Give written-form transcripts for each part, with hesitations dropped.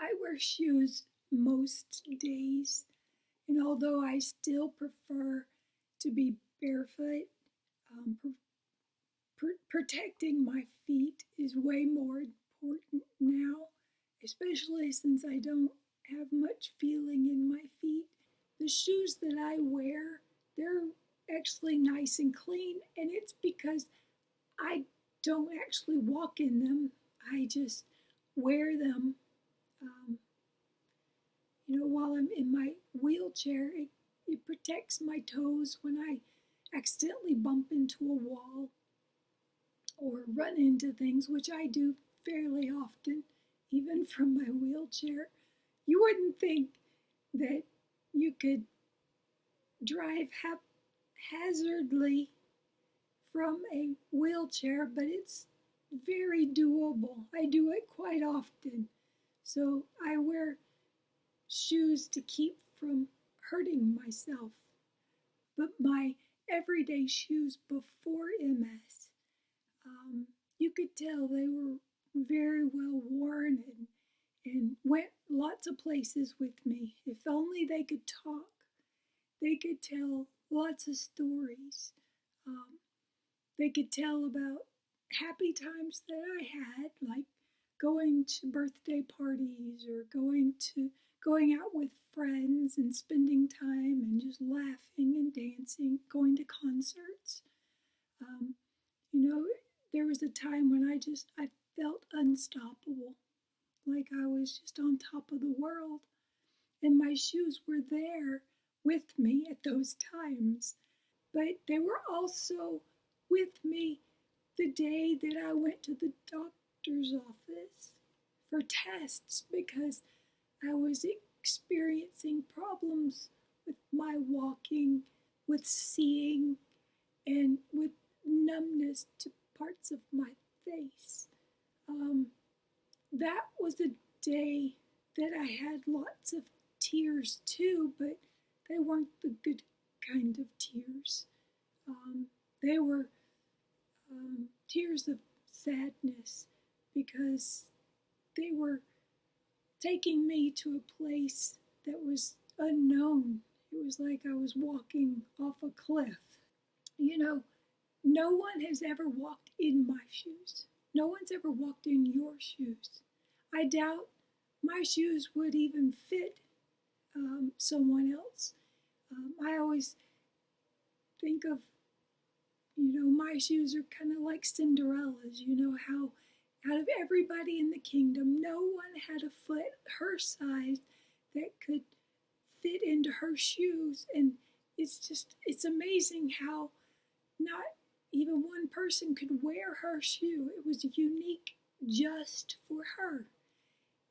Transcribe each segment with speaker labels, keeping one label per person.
Speaker 1: I wear shoes most days, and although I still prefer to be barefoot, protecting my feet is way more important now, especially since I don't have much feeling in my feet. The shoes that I wear, they're actually nice and clean, and it's because I don't actually walk in them. I just wear them. Um, while I'm in my wheelchair, it protects my toes when I accidentally bump into a wall or run into things, which I do fairly often, even from my wheelchair. You wouldn't think that you could drive haphazardly from a wheelchair, but it's very doable. I do it quite often. So I wear shoes to keep from hurting myself. But my everyday shoes before MS, you could tell they were very well worn and went lots of places with me. If only they could talk, they could tell lots of stories. Um, they could tell about happy times that I had, like going to birthday parties or going out with friends and spending time and just laughing and dancing, going to concerts. Um, you know, there was a time when I felt unstoppable, like I was just on top of the world, and my shoes were there with me at those times. But they were also with me the day that I went to the doctor's office for tests because I was experiencing problems with my walking, with seeing, and with numbness to parts of my face. Um, that was a day that I had lots of tears too, but they weren't the good kind of tears. They were tears of sadness because they were taking me to a place that was unknown. It was like I was walking off a cliff. You know, no one has ever walked in my shoes. No one's ever walked in your shoes. I doubt my shoes would even fit someone else. I always think of, my shoes are kind of like Cinderella's, how out of everybody in the kingdom, no one had a foot her size that could fit into her shoes. And it's amazing how not even one person could wear her shoe. It was unique just for her.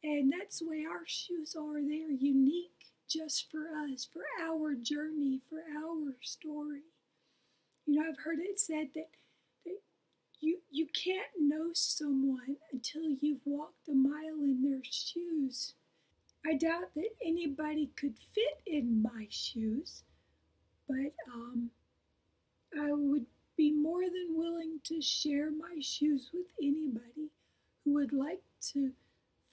Speaker 1: And that's the way our shoes are. They are unique just for us, for our journey, for our story. I've heard it said that you can't know someone until you've walked a mile in their shoes. I doubt that anybody could fit in my shoes, but I would be more than willing to share my shoes with anybody who would like to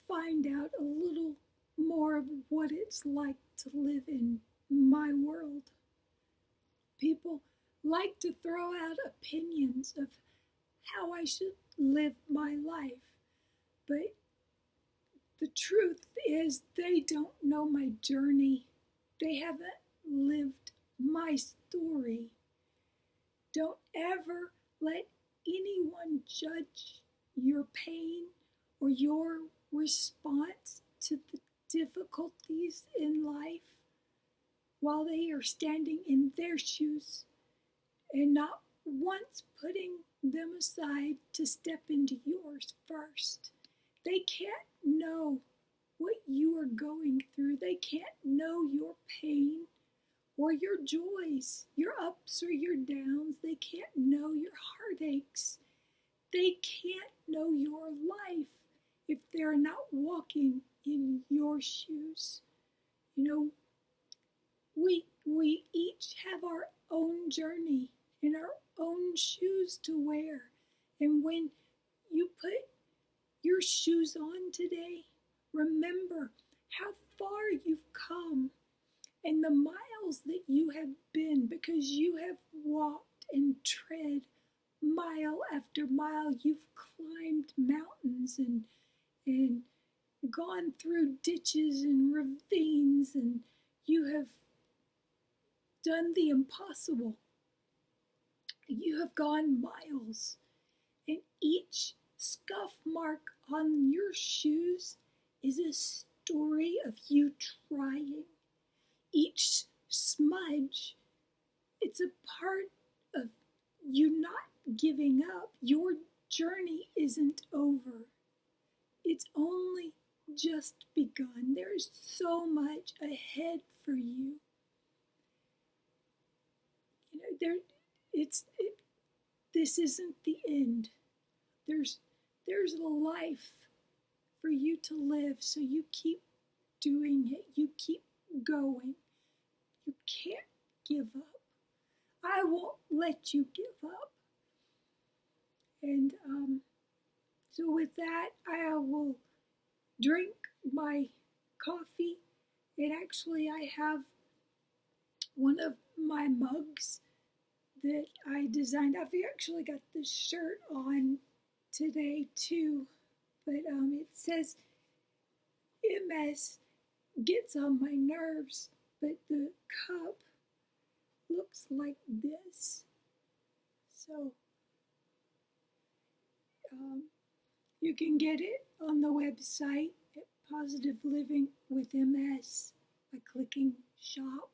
Speaker 1: find out a little more of what it's like to live in my world. People like to throw out opinions of how I should live my life, but the truth is they don't know my journey. They haven't lived my story. Don't ever let anyone judge your pain or your response to the difficulties in life while they are standing in their shoes and not once putting them aside to step into yours first. They can't know what you are going through. They can't know your pain or your joys, your ups or your downs. They can't know your heartaches. They can't know your life if they're not walking in your shoes. We each have our own journey and our own shoes to wear. And when you put your shoes on today, Remember how far you've come and the miles that you have been, because you have walked and tread mile after mile. You've climbed mountains and gone through ditches and ravines, and you have done the impossible. You have gone miles, and each scuff mark on your shoes is a story of you trying. Each smudge, it's a part of you not giving up. Your journey isn't over. It's only just begun. There's so much ahead for you. This isn't the end. There's a life for you to live, so you keep doing it. You keep going. You can't give up. I won't let you give up. And so with that, I will drink my coffee. And actually, I have one of my mugs that I designed. I've actually got this shirt on today too, but it says MS gets on my nerves, but the cup looks like this. So you can get it on the website at Positive Living with MS by clicking shop.